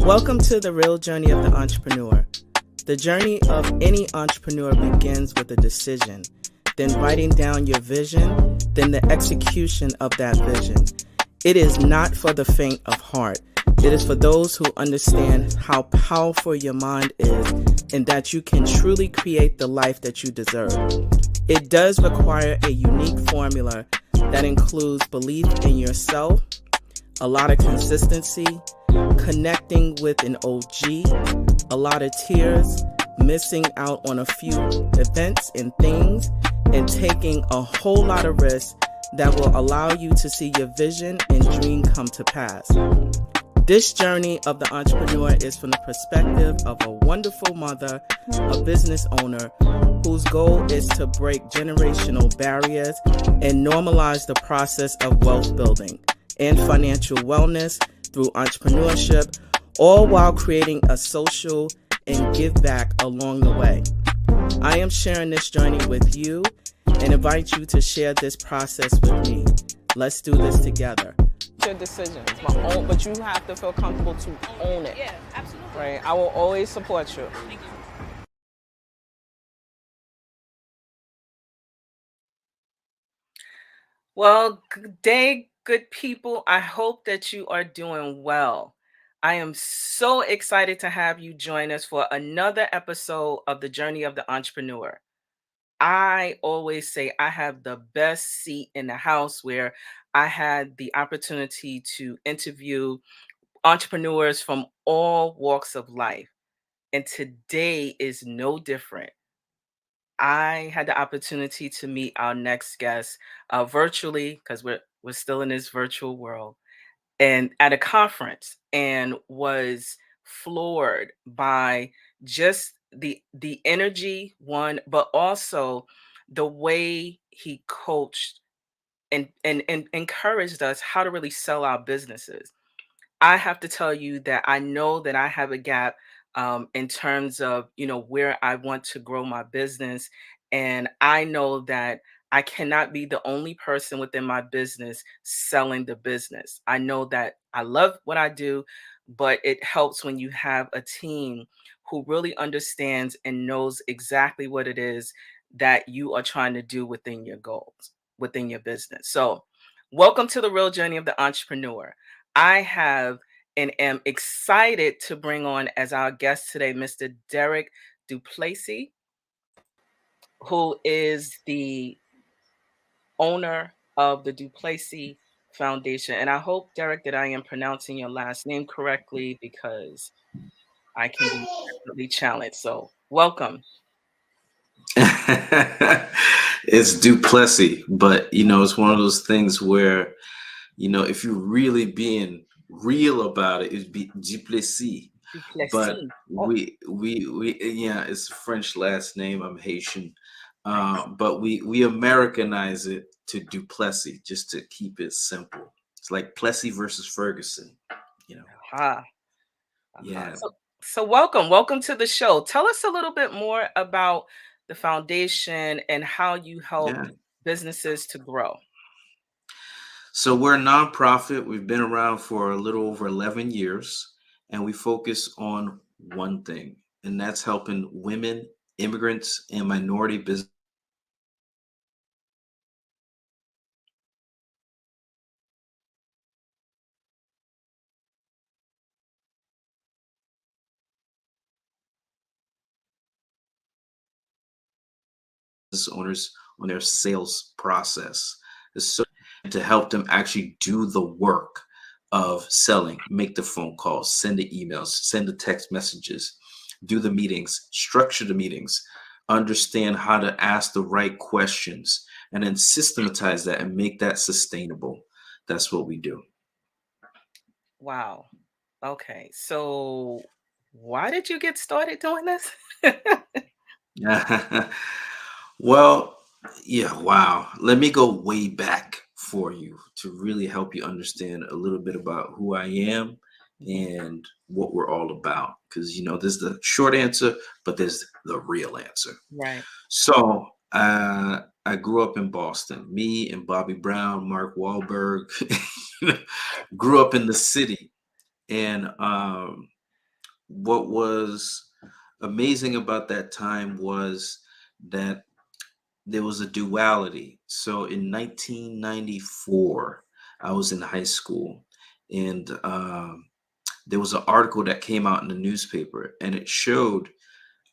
Welcome to the real journey of the entrepreneur. The journey of any entrepreneur begins with a decision, then writing down your vision, then the execution of that vision. It is not for the faint of heart. It is for those who understand how powerful your mind is and that you can truly create the life that you deserve. It does require a unique formula that includes belief in yourself, a lot of consistency, connecting with an OG, a lot of tears, missing out on a few events and things, and taking a whole lot of risks that will allow you to see your vision and dream come to pass. This journey of the entrepreneur is from the perspective of a wonderful mother, a business owner, whose goal is to break generational barriers and normalize the process of wealth building and financial wellness through entrepreneurship, all while creating a social and give back along the way. I am sharing this journey with you and invite you to share this process with me. Let's do this together. Your decisions, but you have to feel comfortable to own it. Yeah, absolutely. Right? I will always support you. Thank you. Well, good day, good people. I hope that you are doing well. I am so excited to have you join us for another episode of the Journey of the Entrepreneur. I always say I have the best seat in the house where I had the opportunity to interview entrepreneurs from all walks of life. And today is no different. I had the opportunity to meet our next guest virtually because we're still in this virtual world and at a conference, and was floored by just the energy one, but also the way he coached and encouraged us how to really sell our businesses. I have to tell you that I know that I have a gap in terms of, where I want to grow my business. And I know that I cannot be the only person within my business selling the business. I know that I love what I do, but it helps when you have a team who really understands and knows exactly what it is that you are trying to do within your goals, within your business. So, welcome to the real journey of the entrepreneur. I have and am excited to bring on as our guest today Mr. Derrick Duplessy, who is the owner of the Duplessy Foundation. And I hope, Derrick, that I am pronouncing your last name correctly because I can be definitely challenged. So, welcome. It's Duplessy, but it's one of those things where, if you're really being real about it, it'd be Duplessy. But Duplessy. yeah, it's a French last name. I'm Haitian, but we Americanize it to Duplessy just to keep it simple. It's like Plessy versus Ferguson, you know. Aha. Yeah. So welcome to the show. Tell us a little bit more about the foundation and how you help Yeah. businesses to grow. So we're a nonprofit. We've been around for a little over 11 years, and we focus on one thing, and that's helping women, immigrants, and minority business owners on their sales process. So to help them actually do the work of selling, make the phone calls, send the emails, send the text messages, do the meetings, structure the meetings, understand how to ask the right questions, and then systematize that and make that sustainable. That's what we do. Wow. Okay. So why did you get started doing this? Well, yeah, wow. Let me go way back for you to really help you understand a little bit about who I am and what we're all about. Because, there's the short answer, but there's the real answer. Right. So, I grew up in Boston. Me and Bobby Brown, Mark Wahlberg grew up in the city. And what was amazing about that time was that there was a duality. So in 1994, I was in high school, and there was an article that came out in the newspaper, and it showed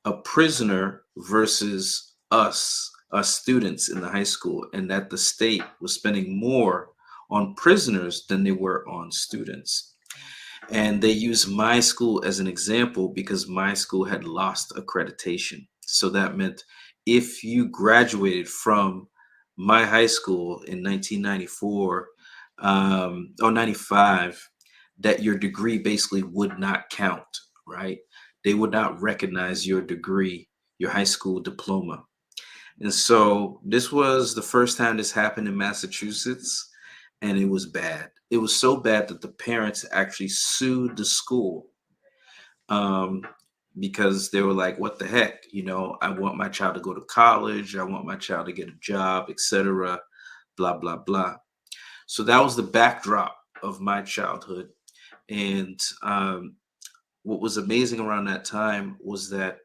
a prisoner versus us students in the high school, and that the state was spending more on prisoners than they were on students. And they used my school as an example because my school had lost accreditation. So that meant if you graduated from my high school in 1994 or 95, that your degree basically would not count, right? They would not recognize your degree, your high school diploma. And so this was the first time this happened in Massachusetts, and it was bad. It was so bad that the parents actually sued the school, um, because they were like, "What the heck? You know, I want my child to go to college. I want my child to get a job, etc." Blah blah blah. So that was the backdrop of my childhood, and what was amazing around that time was that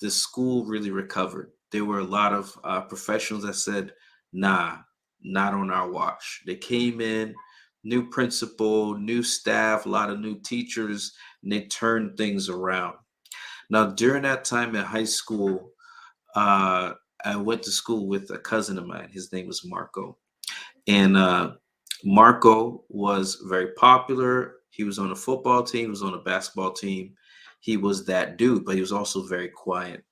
the school really recovered. There were a lot of professionals that said, nah, not on our watch. They came in, new principal, new staff, a lot of new teachers, and they turned things around. Now, during that time in high school, uh, I went to school with a cousin of mine. His name was Marco. And Marco was very popular. He was on a football team, he was on a basketball team. He was that dude, but he was also very quiet.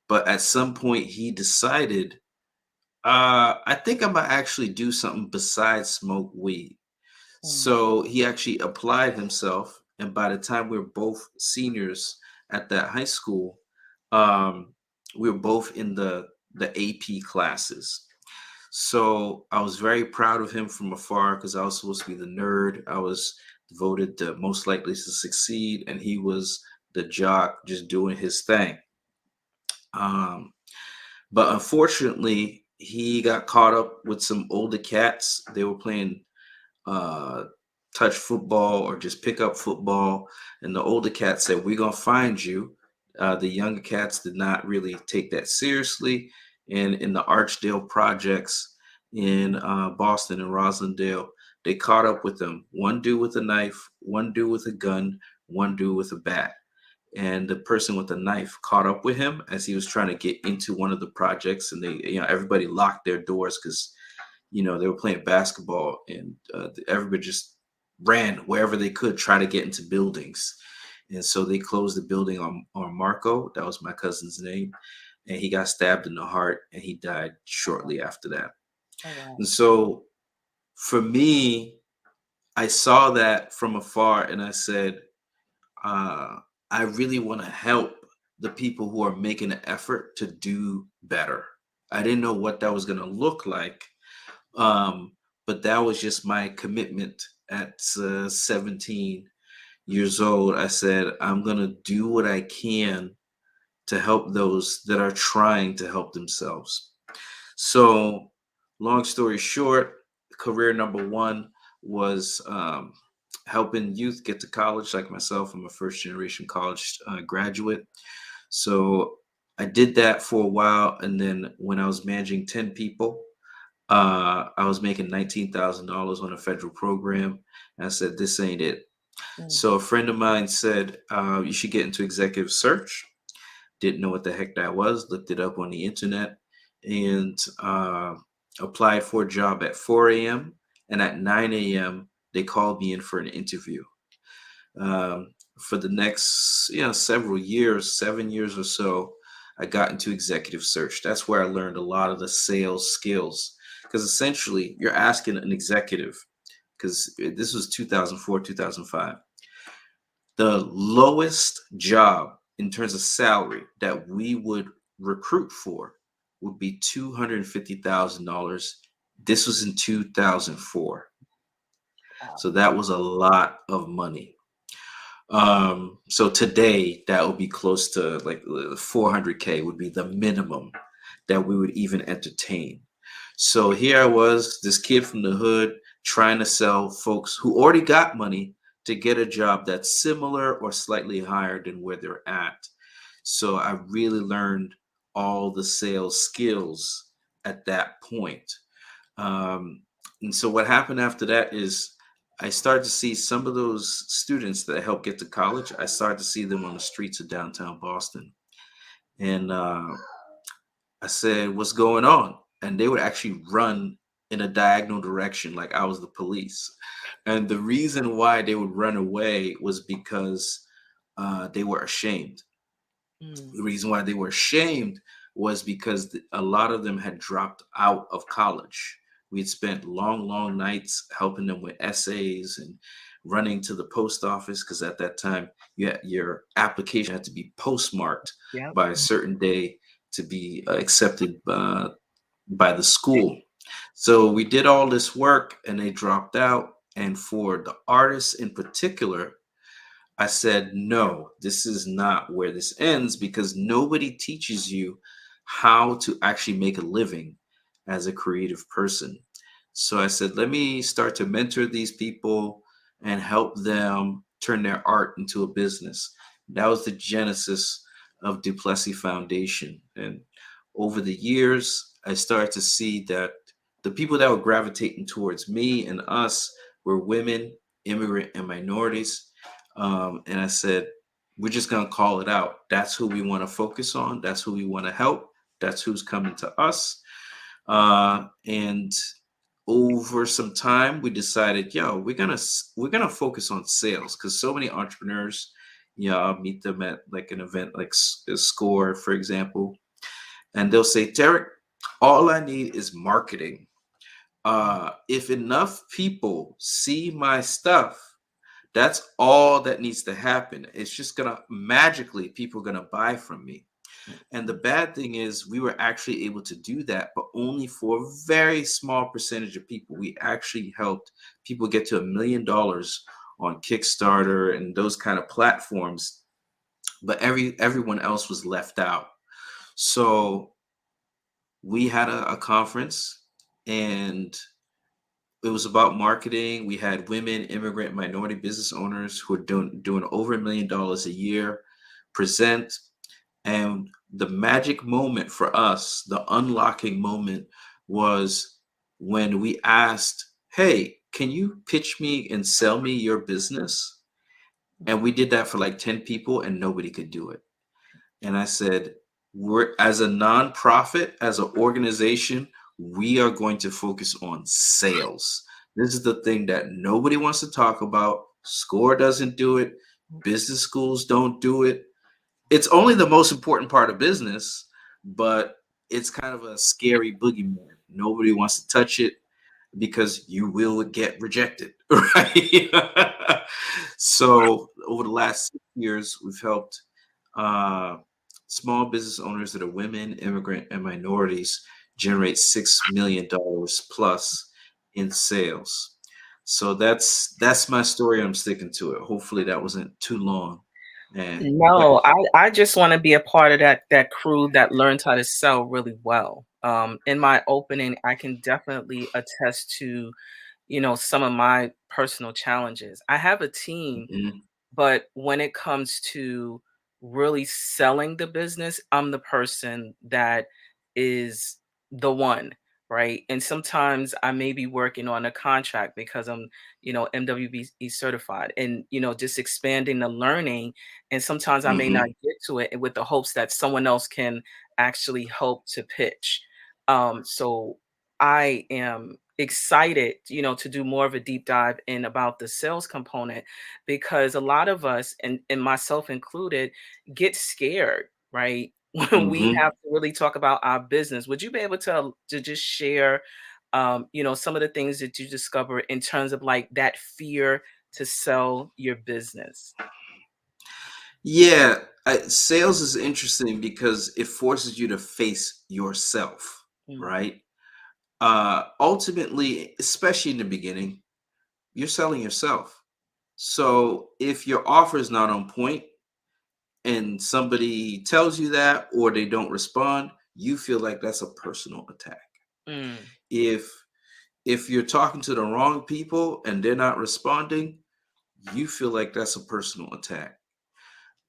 But at some point, he decided, I think I'm gonna actually do something besides smoke weed. Mm. So he actually applied himself, and by the time we were both seniors at that high school, we were both in the AP classes. So I was very proud of him from afar because I was supposed to be the nerd. I was voted the most likely to succeed, and he was the jock just doing his thing. Um, but unfortunately, he got caught up with some older cats. They were playing uh, touch football or just pick up football. And the older cats said, "We're going to find you." The younger cats did not really take that seriously. And in the Archdale projects in Boston and Roslindale, they caught up with them. One dude with a knife, one dude with a gun, one dude with a bat, and the person with the knife caught up with him as he was trying to get into one of the projects, and they, everybody locked their doors because they were playing basketball, and everybody just ran wherever they could try to get into buildings. And so they closed the building on Marco. That was my cousin's name. And he got stabbed in the heart, and he died shortly after that. Oh, wow. And so for me, I saw that from afar, and I said, uh, I really want to help the people who are making an effort to do better. I didn't know what that was going to look like, um, but that was just my commitment at 17 years old. I said, I'm going to do what I can to help those that are trying to help themselves. So, long story short, career number one was helping youth get to college, like myself. I'm a first generation college graduate. So, I did that for a while. And then when I was managing 10 people, I was making $19,000 on a federal program. And I said, this ain't it. Mm. So, a friend of mine said, you should get into executive search. Didn't know what the heck that was, looked it up on the internet, and applied for a job at 4 a.m. And at 9 a.m., they called me in for an interview. For the next, several years, 7 years or so, I got into executive search. That's where I learned a lot of the sales skills. Because essentially, you're asking an executive, because this was 2004, 2005, the lowest job in terms of salary that we would recruit for would be $250,000. This was in 2004. Wow. So that was a lot of money. So today that would be close to like 400K would be the minimum that we would even entertain. So here I was, this kid from the hood trying to sell folks who already got money to get a job that's similar or slightly higher than where they're at. So I really learned all the sales skills at that point. Um, and so what happened after that is I started to see some of those students that helped get to college. I started to see them on the streets of downtown Boston. And I said, "What's going on?" And they would actually run in a diagonal direction like I was the police. And the reason why they would run away was because they were ashamed. Mm. The reason why they were ashamed was because a lot of them had dropped out of college. We had spent long, long nights helping them with essays and running to the post office because at that time your application had to be postmarked Yep. by a certain day to be accepted by the school. So we did all this work and they dropped out. And for the artists in particular, I said, no, this is not where this ends because nobody teaches you how to actually make a living as a creative person. So I said, let me start to mentor these people and help them turn their art into a business. That was the genesis of Duplessy Foundation. And over the years, I started to see that the people that were gravitating towards me and us were women, immigrant, and minorities. And I said, we're just going to call it out. That's who we want to focus on. That's who we want to help. That's who's coming to us. And over some time, we decided, yo, we're gonna focus on sales because so many entrepreneurs, I'll meet them at like an event like Score, for example, and they'll say, Derrick, all I need is marketing. If enough people see my stuff, that's all that needs to happen. It's just gonna magically people are gonna buy from me. And the bad thing is we were actually able to do that, but only for a very small percentage of people. We actually helped people get to $1 million on Kickstarter and those kind of platforms, but everyone else was left out. So we had a conference and it was about marketing. We had women, immigrant, minority business owners who are doing over $1 million a year present. And the magic moment for us, the unlocking moment, was when we asked, hey, can you pitch me and sell me your business? And we did that for like 10 people and nobody could do it. And I said, we're as a nonprofit, as an organization, we are going to focus on sales. This is the thing that nobody wants to talk about. Score doesn't do it. Business schools don't do it. It's only the most important part of business, but it's kind of a scary boogeyman. Nobody wants to touch it because you will get rejected, right? So over the last 6 years, we've helped uh, small business owners that are women, immigrant, and minorities generate $6 million plus in sales. So that's my story. I'm sticking to it. Hopefully that wasn't too long. And but No, I just wanna be a part of that crew that learns how to sell really well. In my opening, I can definitely attest to, some of my personal challenges. I have a team. mhm, But when it comes to really selling the business, I'm the person that is the one, right? And sometimes I may be working on a contract because I'm, MWBE certified and, just expanding the learning. And sometimes I may not mhm. get to it with the hopes that someone else can actually help to pitch. So I am excited, to do more of a deep dive in about the sales component because a lot of us, and myself included, get scared, right? When we Mhm. have to really talk about our business. Would you be able to just share, some of the things that you discover in terms of like that fear to sell your business? Yeah, sales is interesting because it forces you to face yourself, Mm, right? Ultimately, especially in the beginning, you're selling yourself. So if your offer is not on point and somebody tells you that or they don't respond, you feel like that's a personal attack. If if you're talking to the wrong people and they're not responding, you feel like that's a personal attack.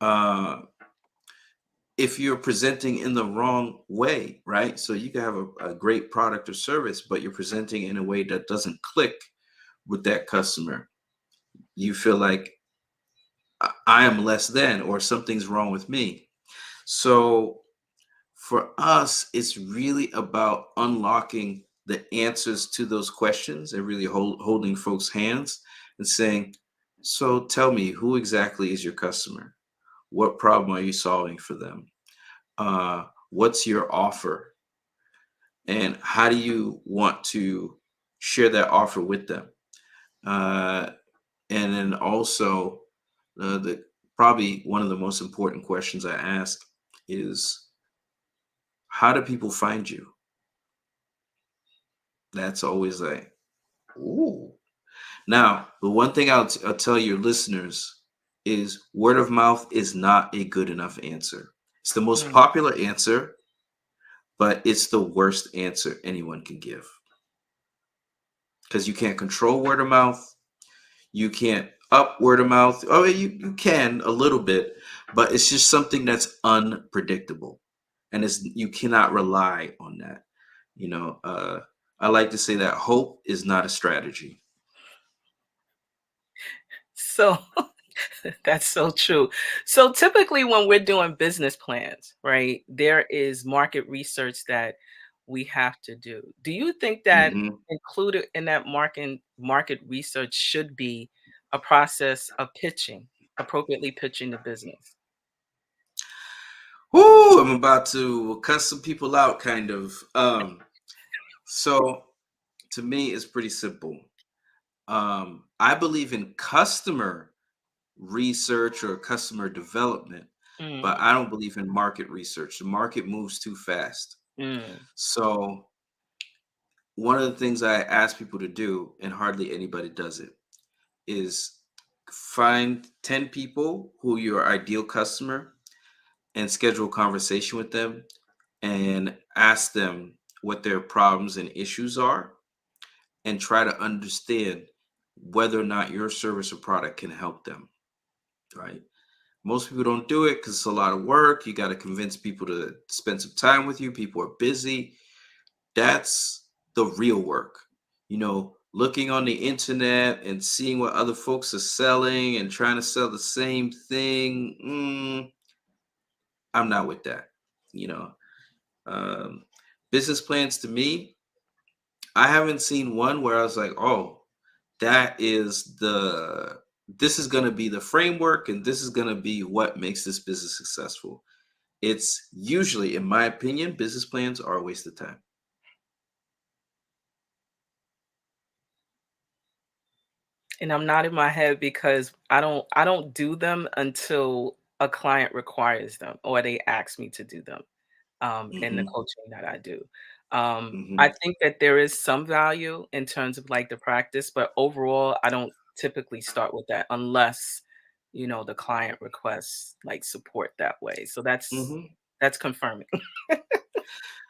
Uh, if you're presenting in the wrong way, right? So you can have a great product or service, but you're presenting in a way that doesn't click with that customer. You feel like I am less than, or something's wrong with me. So for us, it's really about unlocking the answers to those questions and really holding folks' hands and saying, so tell me, who exactly is your customer? What problem are you solving for them? What's your offer? And how do you want to share that offer with them? Uh, and then also, the probably one of the most important questions I ask is, how do people find you? That's always like, ooh. Now, the one thing I'll tell your listeners is word of mouth is not a good enough answer. It's the most Mm. popular answer, but it's the worst answer anyone can give because you can't control word of mouth. You can't up word of mouth. Oh, you can a little bit, but it's just something that's unpredictable, and it's you cannot rely on that. You know, I like to say that hope is not a strategy. So that's so true. So typically when we're doing business plans, right, there is market research that we have to do. Do you think that Hmm. included in that market research should be a process of pitching, appropriately pitching the business? Whoo! I'm about to cuss some people out, kind of. So to me, it's pretty simple. I believe in customer research or customer development, but Mm, I don't believe in market research. The market moves too fast. mm, So, one of the things I ask people to do, and hardly anybody does it, is find 10 people who your ideal customer and schedule a conversation with them and ask them what their problems and issues are and try to understand whether or not your service or product can help them, right? Most people don't do it because it's a lot of work. You got to convince people to spend some time with you. People are busy. That's the real work. Looking on the internet and seeing what other folks are selling and trying to sell the same thing. I'm not with that. You know, um, Business plans to me, I haven't seen one where I was like, oh, that is this is going to be the framework and this is going to be what makes this business successful. It's usually, in my opinion, business plans are a waste of time. and I'm nodding my head because I don't do them until a client requires them or they ask me to do them. In the Hmm. coaching that I do. I Hmm. think that there is some value in terms of like the practice, but overall, I don't typically start with that unless, the client requests like support that way. So Hmm. that's confirming.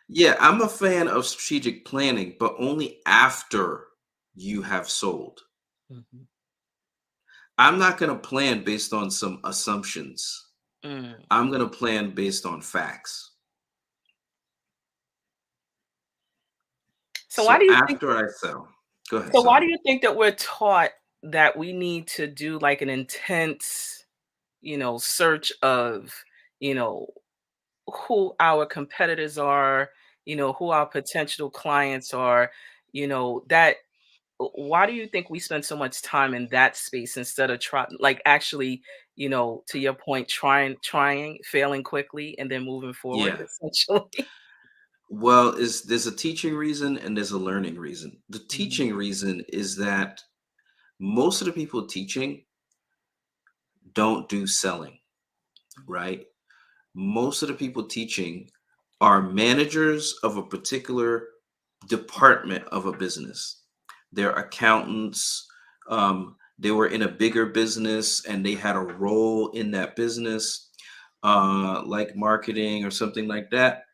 Yeah, I'm a fan of strategic planning, but only after you have sold. Mhm. I'm not going to plan based on some assumptions. Mm. I'm going to plan based on facts. So why So do you think after I sell, go ahead, so why sorry. do you think that we're taught that we need to do like an intense, search of, you know, who our competitors are, who our potential clients are, that why do you think we spend so much time in that space instead of like actually, to your point, trying, failing quickly and then moving forward Yeah. essentially? Well, is there's a teaching reason and there's a learning reason. The Mhm, teaching reason is that most of the people teaching don't do selling, right? Most of the people teaching are managers of a particular department of a business. They're accountants. They were in a bigger business and they had a role in that business, like marketing or something like that.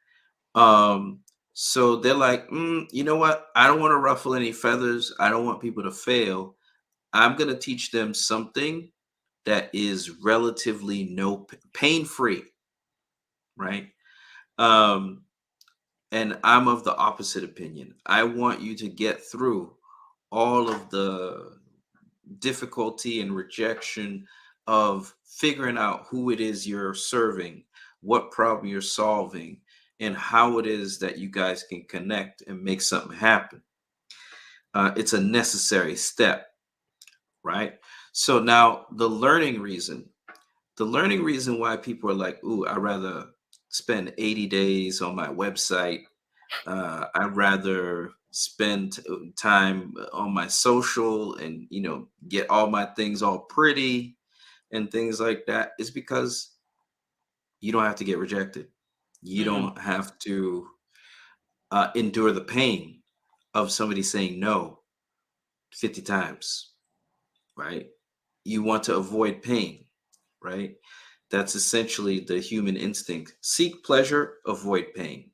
Um, so they're like, you know what? I don't want to ruffle any feathers. I don't want people to fail. I'm going to teach them something that is relatively no pain free, right? Um, and I'm of the opposite opinion. I want you to get through all of the difficulty and rejection of figuring out who it is you're serving, what problem you're solving, and how it is that you guys can connect and make something happen. It's a necessary step, right? So now the learning reason why people are like, ooh, I'd rather spend 80 days on my website. I'd rather spend time on my social and, get all my things all pretty and things like that, is because you don't have to get rejected. You Mm. don't have to endure the pain of somebody saying no 50 times, right? You want to avoid pain, right? That's essentially the human instinct. Seek pleasure, avoid pain.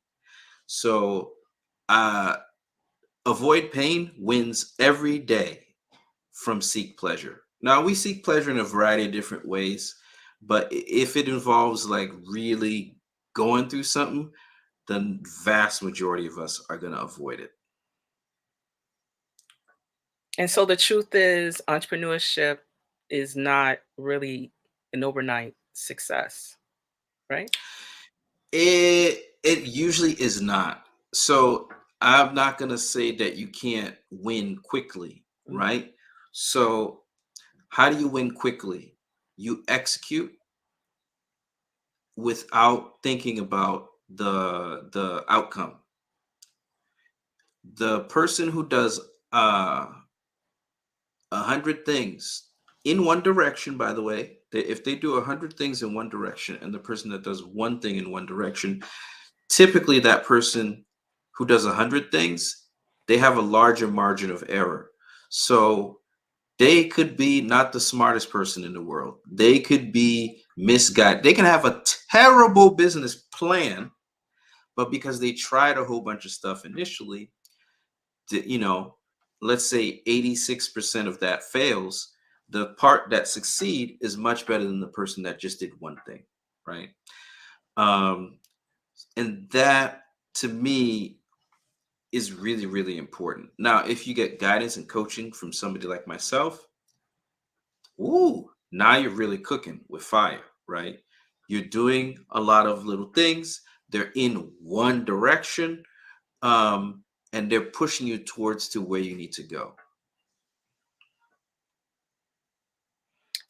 So, uh, avoid pain wins every day from seek pleasure. Now, we seek pleasure in a variety of different ways, but if it involves like really going through something, the vast majority of us are going to avoid it. And so the truth is, entrepreneurship is not really an overnight success, right? It usually is not. So I'm not going to say that you can't win quickly, Mm. right? So how do you win quickly? You execute without thinking about the outcome. The person who does 100 things in one direction, by the way, if they do 100 things in one direction, and the person that does one thing in one direction, typically that person who does 100 things, they have a larger margin of error. So they could be not the smartest person in the world. They could be misguided. They can have a terrible business plan, but because they tried a whole bunch of stuff initially, you know, let's say 86% of that fails, the part that succeed is much better than the person that just did one thing, right? Um, and that, to me, is really, really important. Now, if you get guidance and coaching from somebody like myself, ooh, now you're really cooking with fire, right? You're doing a lot of little things. They're in one direction, um, and they're pushing you towards to where you need to go.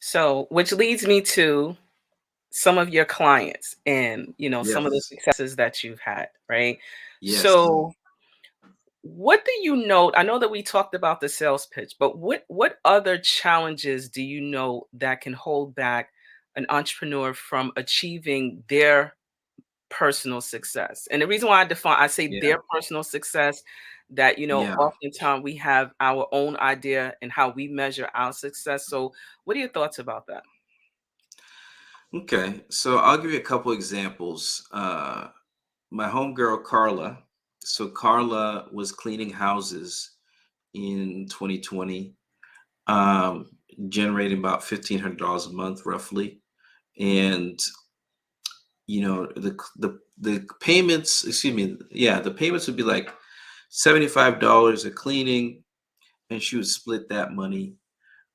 So, which leads me to some of your clients and, some of the Yes. successes that you've had, right? Yes. So, what do you know? I know that we talked about the sales pitch, but what other challenges do you know that can hold back an entrepreneur from achieving their personal success? And the reason why I say Yeah. their personal success, that Yeah. oftentimes we have our own idea and how we measure our success. So, what are your thoughts about that? Okay. So I'll give you a couple examples. My homegirl Carla. So Carla was cleaning houses in 2020, um, generating about $1,500 a month roughly. And the payments, excuse me, yeah, the payments would be like $75 a cleaning, and she would split that money,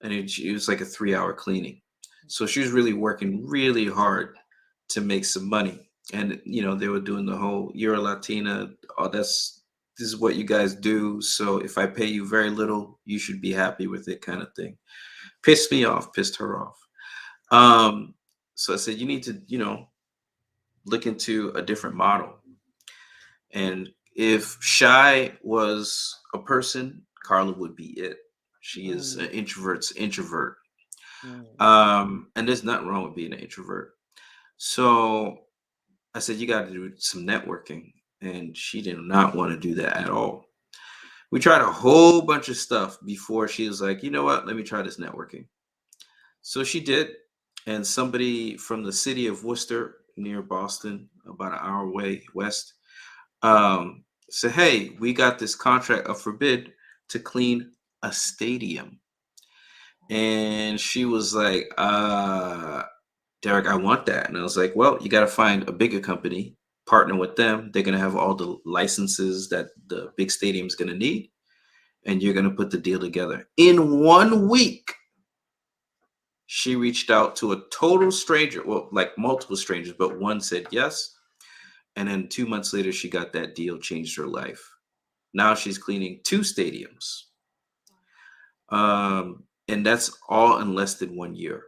and it was like a 3-hour cleaning. So she was really working really hard to make some money. And they were doing the whole "you're a Latina, oh, this is what you guys do. So if I pay you very little, you should be happy with it," kind of thing. Pissed me off, pissed her off. Um, so I said, you need to, look into a different model. And if Shy was a person, Carla would be it. She is Mm, an introvert's introvert. mm. And there's nothing wrong with being an introvert. So I said, you got to do some networking. And she did not want to do that at all. We tried a whole bunch of stuff before she was like, you know what? Let me try this networking. So she did. And somebody from the city of Worcester, near Boston, about an hour away west, said, hey, we got this contract up for bid to clean a stadium. And she was like, Derek, I want that. And I was like, well, you got to find a bigger company, partner with them. They're going to have all the licenses that the big stadium's going to need. And you're going to put the deal together. In 1 week, she reached out to a total stranger. Well, like multiple strangers, but one said yes. And then 2 months later, she got that deal, changed her life. Now she's cleaning 2 stadiums. And that's all in less than 1 year.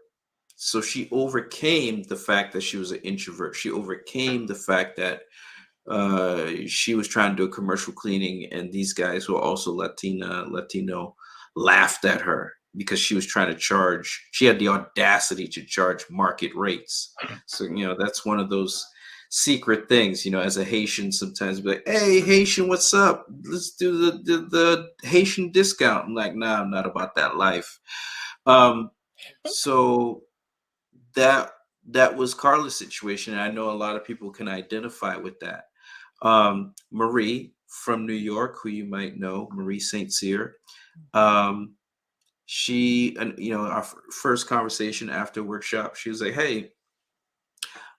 So she overcame the fact that she was an introvert. She overcame the fact that she was trying to do a commercial cleaning, and these guys who are also Latino, laughed at her because she was trying to charge. She had the audacity to charge market rates. So that's one of those secret things. As a Haitian, sometimes be like, "Hey, Haitian, what's up? Let's do the Haitian discount." I'm like, "Nah, I'm not about that life." Um, so that that was Carla's situation, and I know a lot of people can identify with that. Marie from New York, who you might know, Marie St. Cyr. Um, she, and our first conversation after workshop, she was like, "Hey,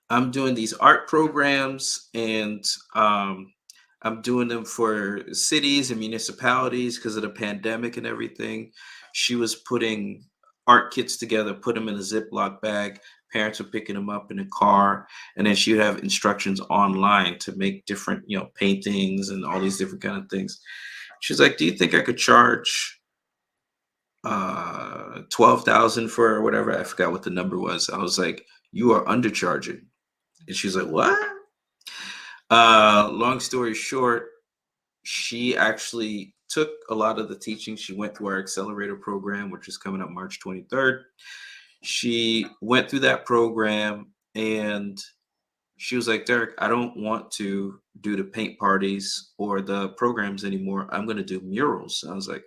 I'm doing these art programs, and I'm doing them for cities and municipalities because of the pandemic and everything." She was putting art kits together, put them in a Ziploc bag. Parents were picking them up in a car, and then she would have instructions online to make different, paintings and all these different kind of things. She's like, "Do you think I could charge 12,000 for whatever?" I forgot what the number was. I was like, "You are undercharging." And she's like, "What?" Long story short, she actually took a lot of the teaching. She went through our Accelerator Program, which is coming up March 23rd. She went through that program, and she was like, "Derek, I don't want to do the paint parties or the programs anymore. I'm going to do murals." I was like,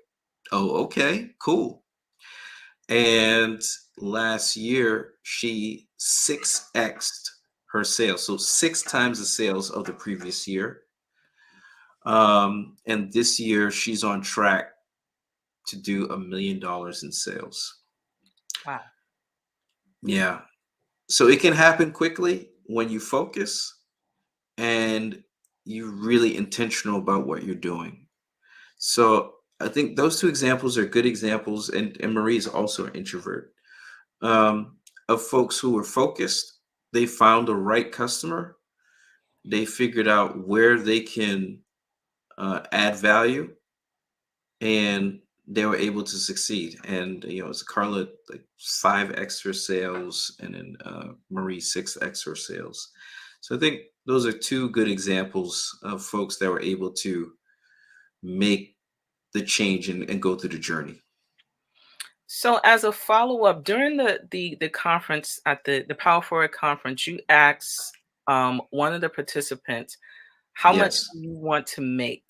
"Oh, okay, cool." And last year, she 6x'd her sales. So 6 times the sales of the previous year. And this year, she's on track to do $1 million in sales. Wow. Yeah. So it can happen quickly when you focus and you're really intentional about what you're doing. So I think those two examples are good examples. And Marie is also an introvert, of folks who were focused. They found the right customer. They figured out where they can add value, and they were able to succeed. And it's Carla, like 5 extra sales, and then Marie 6 extra sales. So I think those are two good examples of folks that were able to make the change and go through the journey. So as a follow-up, during the conference at the Power Forward conference, you asked one of the participants, how much Yes. do you want to make?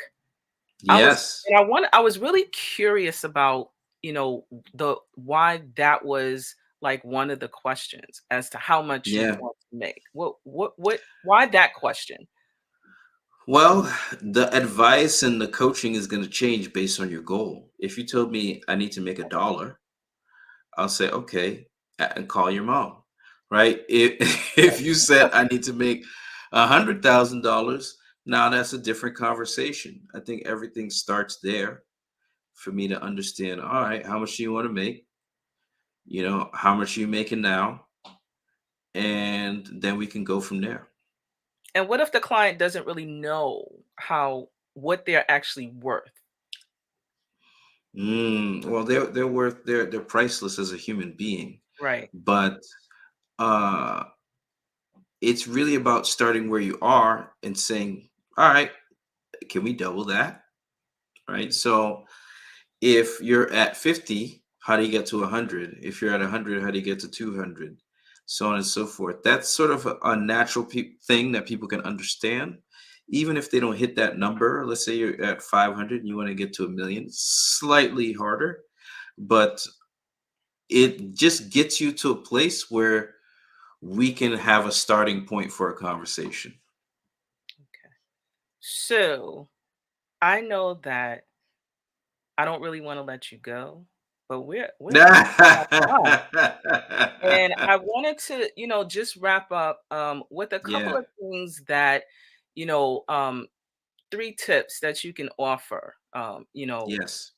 I was Yes. and I was really curious about, the why that was like one of the questions as to how much you Yeah. want to make. What why that question? Well, the advice and the coaching is going to change based on your goal. If you told me I need to make $1, I'll say, okay, and call your mom, right? If you said I need to make $100,000, now that's a different conversation. I think everything starts there for me to understand. All right, how much do you want to make? How much are you making now? And then we can go from there. And what if the client doesn't really know what they're actually worth? Well, they're worth they're priceless as a human being, Right. but uh, it's really about starting where you are and saying, "All right, can we double that?" Right. So if you're at 50, how do you get to 100? If you're at 100, how do you get to 200? So on and so forth. That's sort of a natural thing that people can understand. Even if they don't hit that number, let's say you're at 500 and you want to get to 1 million, slightly harder, but it just gets you to a place where we can have a starting point for a conversation. Okay. So I know that I don't really want to let you go. but we're time. And I wanted to, just wrap up with a couple Yeah. of things that, you know, um, 3 tips that you can offer, Yes.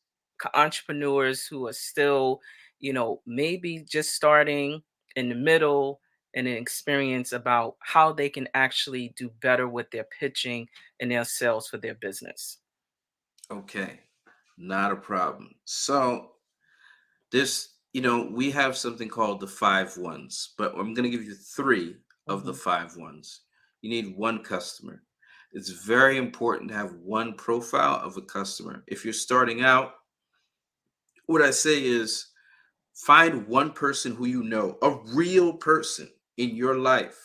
entrepreneurs who are still, maybe just starting in the middle and an experience about how they can actually do better with their pitching and their sales for their business. Okay. Not a problem. So this, we have something called the 5 1s, but I'm going to give you 3 of the 5 1s. You need one customer. It's very important to have one profile of a customer. If you're starting out, what I say is find one person who you know, a real person in your life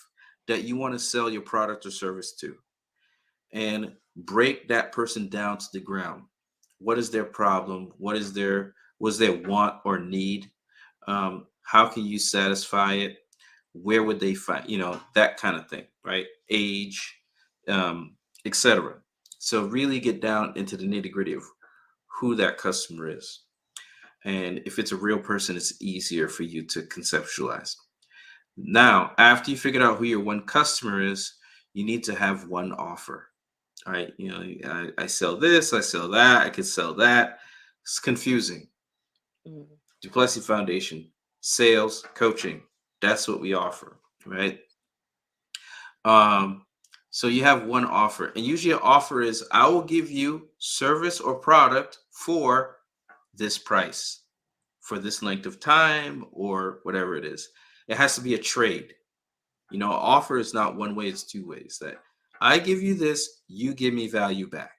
that you want to sell your product or service to, and break that person down to the ground. What is their problem? Was their want or need? How can you satisfy it? Where would they find, that kind of thing, right? Age, etc. So really get down into the nitty gritty of who that customer is. And if it's a real person, it's easier for you to conceptualize. Now, after you figured out who your one customer is, you need to have one offer. All right. I sell this, I sell that, I could sell that. It's confusing. Mhm. Duplessy Foundation, sales, coaching. That's what we offer, right? Um, so you have one offer, and usually an offer is I will give you service or product for this price, for this length of time, or whatever it is. It has to be a trade. Offer is not one way, it's 2 ways. That I give you this, you give me value back,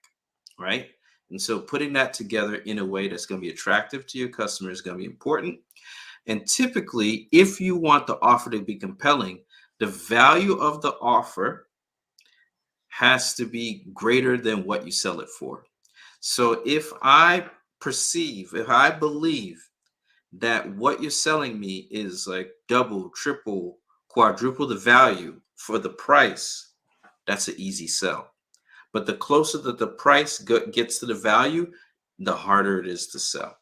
right? And so putting that together in a way that's going to be attractive to your customer is going to be important. And typically, if you want the offer to be compelling, the value of the offer has to be greater than what you sell it for. So if I believe that what you're selling me is like double, triple, quadruple the value for the price, that's an easy sell. But the closer that the price gets to the value, the harder it is to sell.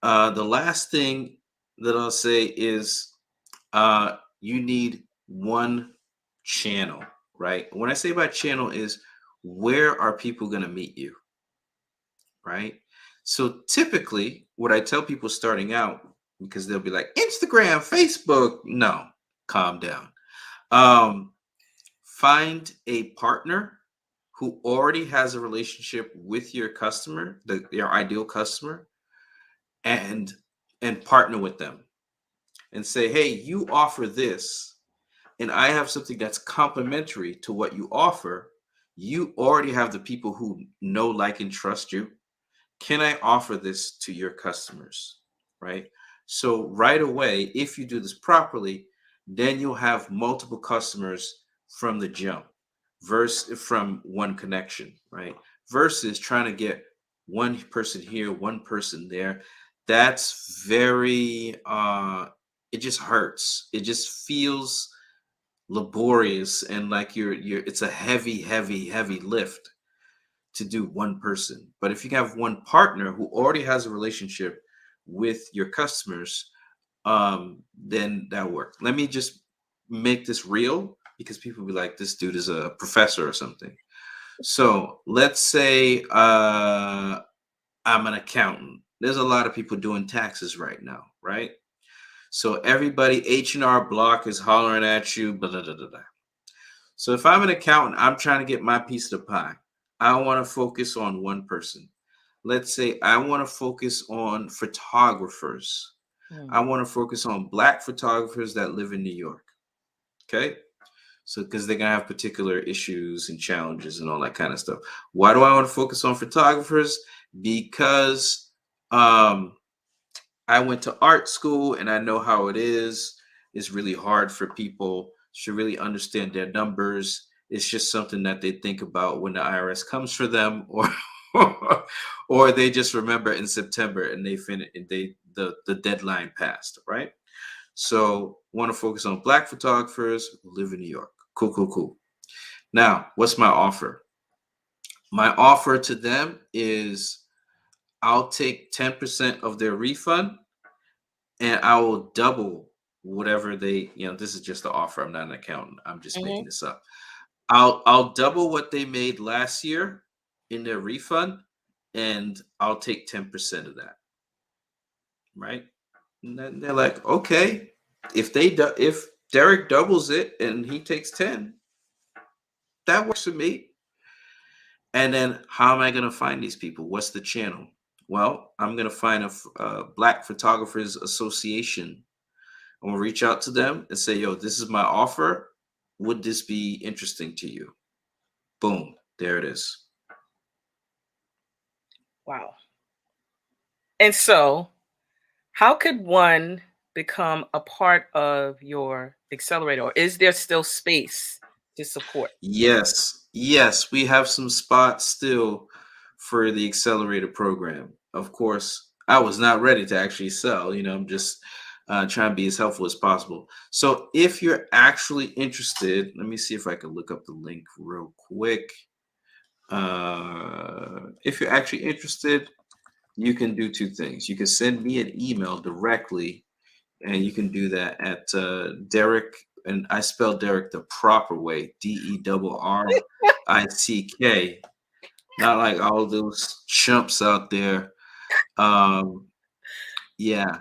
The last thing that I'll say is you need one channel, right? When I say by channel is where are people going to meet you, right? So typically, what I tell people starting out, because they'll be like Instagram, Facebook. No, calm down. Um, find a partner who already has a relationship with your customer, your ideal customer, and partner with them and say, hey, you offer this, and I have something that's complementary to what you offer. You already have the people who know, like, and trust you. Can I offer this to your customers? Right. So right away, if you do this properly, then you'll have multiple customers from the jump versus from one connection, right? Versus trying to get one person here, one person there. That's very it just hurts. It just feels laborious and like you're it's a heavy lift to do one person. But if you have one partner who already has a relationship with your customers, then that works. Let me just make this real because people be like, this dude is a professor or something. So let's say I'm an accountant. There's a lot of people doing taxes right now, right? So everybody H&R Block is hollering at you, blah, blah, blah, blah. So if I'm an accountant, I'm trying to get my piece of the pie. I want to focus on one person. Let's say I want to focus on photographers. I Mm. want to focus on Black photographers that live in New York. Okay. So, because they're going to have particular issues and challenges and all that kind of stuff. Why do I want to focus on photographers? Because I went to art school and I know how it is. It's really hard for people to really understand their numbers. It's just something that they think about when the IRS comes for them, or they just remember in September and the deadline passed, right? So want to focus on Black photographers who live in New York. Cool. Now, what's my offer? My offer to them is I'll take 10% of their refund and I will double whatever they, this is just the offer. I'm not an accountant. I'm just Mhm. making this up. I'll double what they made last year in their refund, and I'll take 10% of that, right? And then they're like, okay, if Derek doubles it and he takes 10, that works for me. And then how am I going to find these people? What's the channel? Well, I'm going to find a Black Photographers Association. I'm going to reach out to them and say, yo, this is my offer. Would this be interesting to you? Boom, there it is. Wow. And so, how could one become a part of your accelerator? Or is there still space to support? Yes, yes, we have some spots still for the Accelerator program. Of course, I was not ready to actually sell. I'm just trying to be as helpful as possible. So, if you're actually interested, let me see if I can look up the link real quick. If you're actually interested, you can do two things. You can send me an email directly, and you can do that at Derrick, and I spell Derrick the proper way, DERRICK, not like all those chumps out there. Yeah,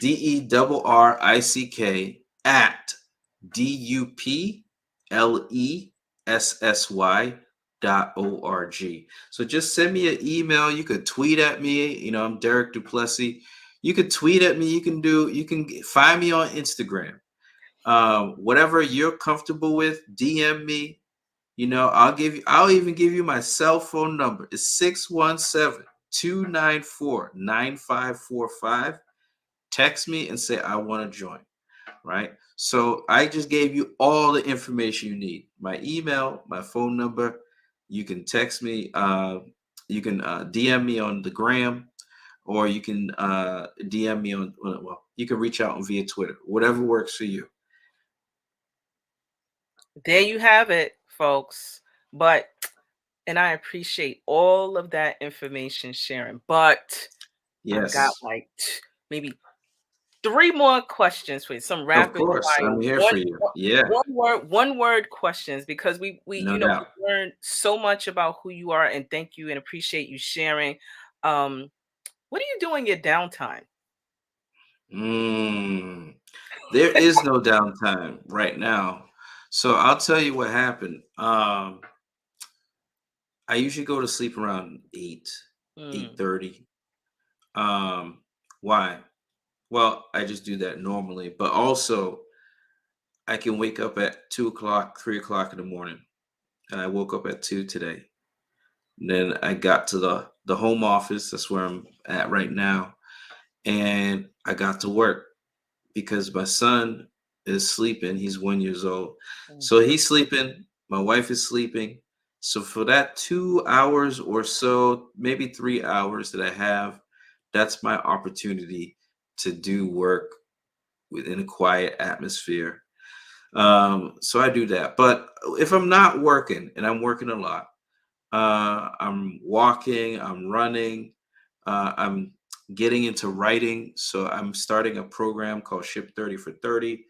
DERRICK at DUPLESSY.org. So just send me an email. You could tweet at me. I'm Derrick Duplessy. You could tweet at me. You can find me on Instagram. Whatever you're comfortable with, DM me. I'll even give you my cell phone number. It's 617-294-9545. Text me and say I want to join. Right. So I just gave you all the information you need. My email, my phone number. You can text me. You can DM me on the gram, or you can DM me on. Well, you can reach out via Twitter. Whatever works for you. There you have it, folks. And I appreciate all of that information sharing. But I've got Yes, like maybe three more questions for you, some of rapid course. fire I'm here for you. Yeah, one word questions, because we no doubt. we learned so much about who you are, and thank you and appreciate you sharing. Um, what do you do in your downtime? Mm, there is no downtime right now. So I'll tell you what happened. I usually go to sleep around 8, Mm, 8:30. Why? Well, I just do that normally, but also I can wake up at 2 o'clock, 3 o'clock in the morning. And I woke up at 2 today. And then I got to the home office. That's where I'm at right now. And I got to work because my son is sleeping. He's 1 years old. mm. So he's sleeping. My wife is sleeping. So for that 2 hours or so, maybe 3 hours that I have, that's my opportunity to do work within a quiet atmosphere. So I do that. But if I'm not working, and I'm working a lot, I'm walking, I'm running, I'm getting into writing. So I'm starting a program called Ship 30 for 30,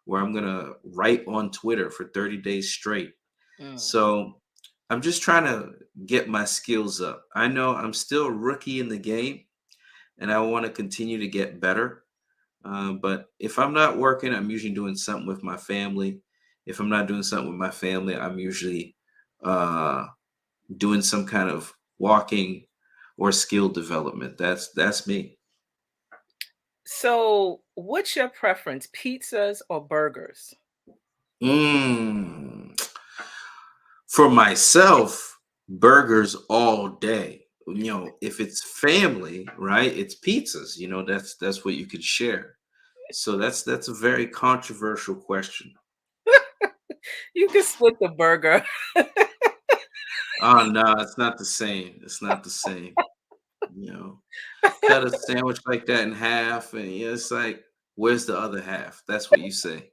where I'm going to write on Twitter for 30 days straight. Mm. So I'm just trying to get my skills up. I know I'm still a rookie in the game, and I want to continue to get better. But if I'm not working, I'm usually doing something with my family. If I'm not doing something with my family, I'm usually uh, doing some kind of walking or skill development. That's me. So, what's your preference, pizzas or burgers? Mm. For myself, burgers all day. If it's family, right? It's pizzas. That's what you could share. So that's a very controversial question. You can split the burger. Oh no, it's not the same. It's not the same. You know, cut a sandwich like that in half, and it's like, where's the other half? That's what you say.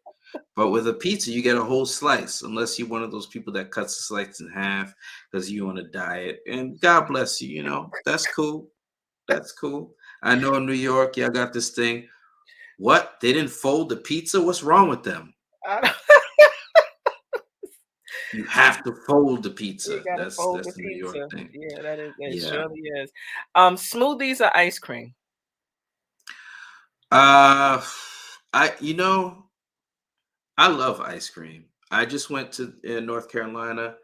But with a pizza, you get a whole slice, unless you're one of those people that cuts the slice in half because you're on a diet. And God bless you. That's cool. That's cool. I know in New York, y'all got this thing. What? They didn't fold the pizza? What's wrong with them? I don't- You have to fold the you pizza. gotta That's fold the that's the New York pizza. thing. Yeah, that Yeah. surely is. Smoothies or ice cream? Uh I love ice cream. I just went to North Carolina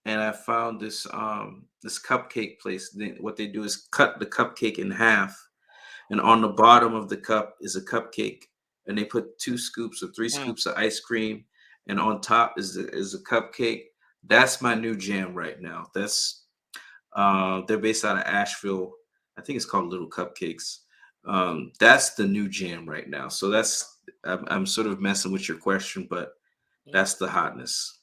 and I found this cupcake place. What they do is cut the cupcake in half, and on the bottom of the cup is a cupcake, and they put 2 scoops or three Mm, scoops of ice cream, and on top is a cupcake. That's my new jam right now. That's they're based out of Asheville. I think it's called Little Cupcakes. That's the new jam right now. So I'm sort of messing with your question, but yeah. that's the hotness.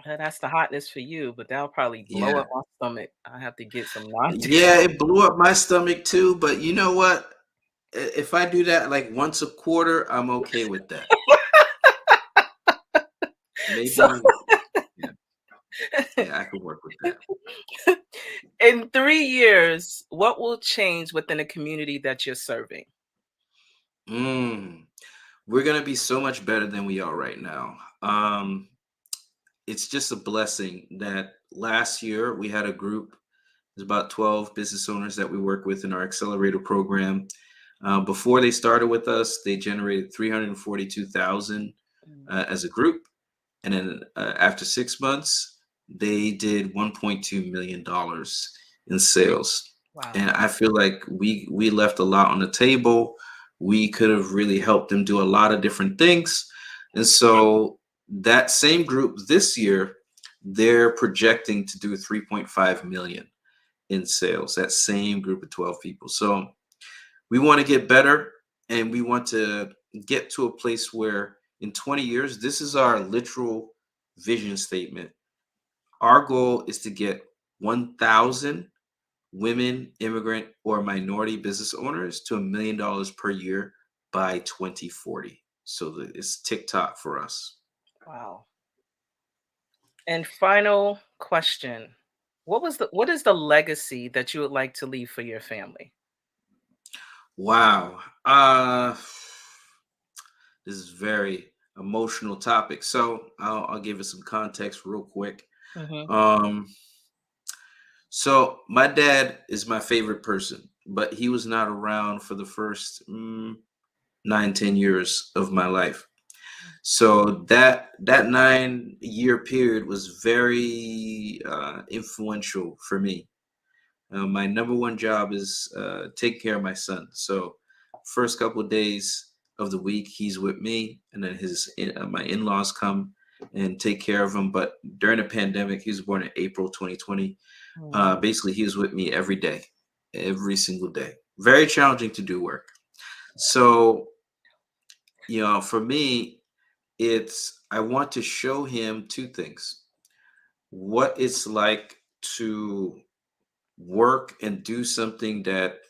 That's the hotness for you, but that'll probably blow Yeah. up my stomach. I have to get some non. Yeah, it blew up my stomach too, but you know what? If I do that like once a quarter, I'm okay with that. So, Maybe, yeah, yeah, I could work with that. in 3 years, what will change within the community that you're serving? Mm, we're gonna be so much better than we are right now. It's just a blessing that last year we had a group. There's about 12 business owners that we work with in our Accelerator Program. Before they started with us, they generated 342,000 Mm, as a group, and then after 6 months, they did 1.2 million dollars in sales. wow. And I feel like we left a lot on the table. We could have really helped them do a lot of different things, and so that same group this year, they're projecting to do 3.5 million in sales. That same group of 12 people. So we want to get better, and we want to get to a place where in 20 years, this is our literal vision statement. Our goal is to get 1,000 women, immigrant, or minority business owners to $1 million per year by 2040. So it's TikTok for us. Wow. And final question. What is the legacy that you would like to leave for your family? Wow. This is very emotional topic. So I'll give it some context real quick. Mhm. Um, so my dad is my favorite person, but he was not around for the first 9, 10 years of my life. So that 9 year period was very influential for me. My number one job is taking care of my son. So first couple of days of the week, he's with me, and then my in-laws come and take care of him. But during the pandemic, he was born in April 2020. Mm, Basically, he was with me every day, every single day. Very challenging to do work. So for me, it's I want to show him two things: what it's like to work and do something that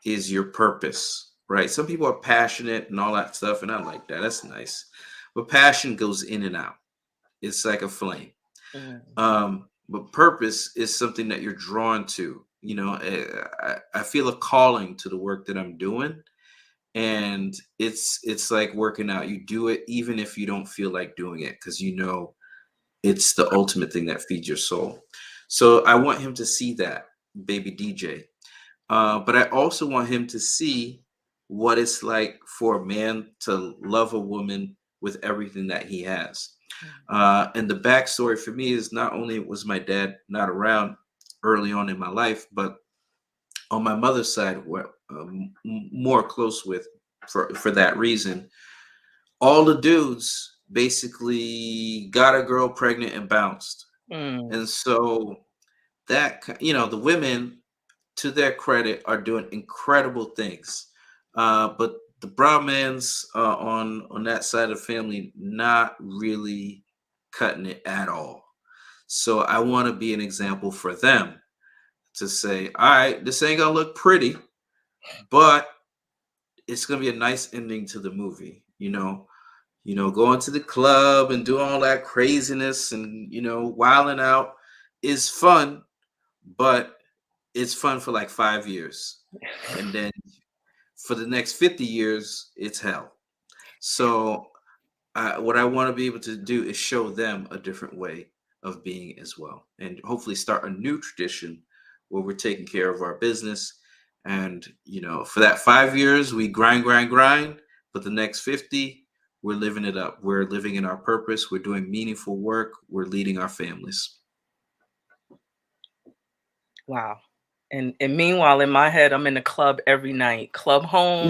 is your purpose, right? Some people are passionate and all that stuff, and I like that. That's nice. But passion goes in and out. It's like a flame. mm. But purpose is something that you're drawn to. I feel a calling to the work that I'm doing, and it's like working out. You do it even if you don't feel like doing it because it's the ultimate thing that feeds your soul. So I want him to see that, baby DJ. But I also want him to see what it's like for a man to love a woman with everything that he has. And the backstory for me is not only was my dad not around early on in my life, but on my mother's side, we're more close with for that reason. All the dudes basically got a girl pregnant and bounced, Mm, and so the women, to their credit, are doing incredible things. But the Brahmins on that side of the family not really cutting it at all. So I want to be an example for them to say, all right, this ain't gonna look pretty, but it's gonna be a nice ending to the movie. Going to the club and doing all that craziness and wilding out is fun, but it's fun for like 5 years, and then for the next 50 years, it's hell. So what I want to be able to do is show them a different way of being as well, and hopefully start a new tradition where we're taking care of our business. And for that 5 years, we grind, grind, grind. But the next 50, we're living it up. We're living in our purpose. We're doing meaningful work. We're leading our families. Wow. And meanwhile, in my head, I'm in the club every night. Club home.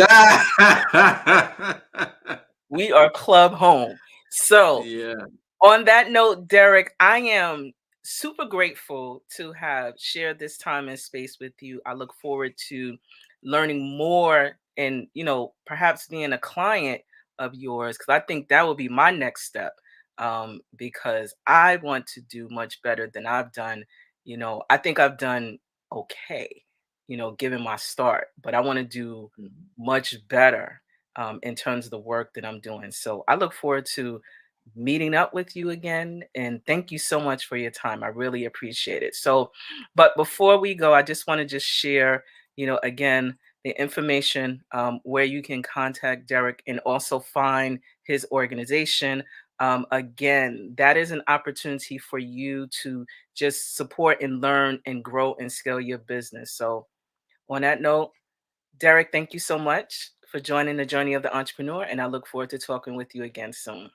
We are club home. So Yeah. on that note, Derrick, I am super grateful to have shared this time and space with you. I look forward to learning more and, perhaps being a client of yours, because I think that will be my next step. Because I want to do much better than I've done. I think I've done okay, given my start, but I want to do Mhm. much better in terms of the work that I'm doing. So I look forward to meeting up with you again. And thank you so much for your time. I really appreciate it. So, but before we go, I just want to just share, again, the information where you can contact Derrick and also find his organization. Again, that is an opportunity for you to just support and learn and grow and scale your business. So, on that note, Derrick, thank you so much for joining the journey of the entrepreneur. And I look forward to talking with you again soon.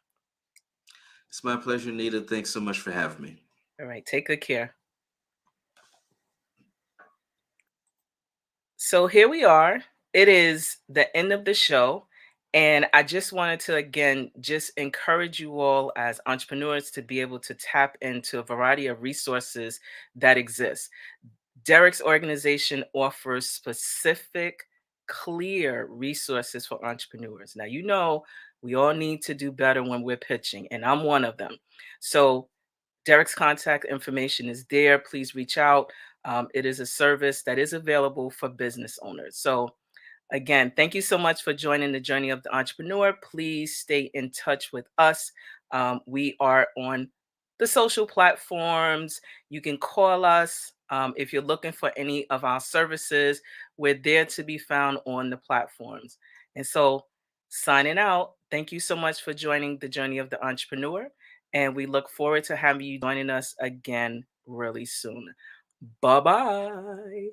It's my pleasure, Nita. Thanks so much for having me. All right. Take good care. So here we are. It is the end of the show. And I just wanted to, again, just encourage you all as entrepreneurs to be able to tap into a variety of resources that exist. Derrick's organization offers specific, clear resources for entrepreneurs. Now, we all need to do better when we're pitching, and I'm one of them. So Derrick's contact information is there. Please reach out. It is a service that is available for business owners. So, again, thank you so much for joining the journey of the entrepreneur. Please stay in touch with us. We are on the social platforms. You can call us if you're looking for any of our services. We're there to be found on the platforms. And so, signing out, thank you so much for joining the journey of the entrepreneur. And we look forward to having you joining us again really soon. Bye bye.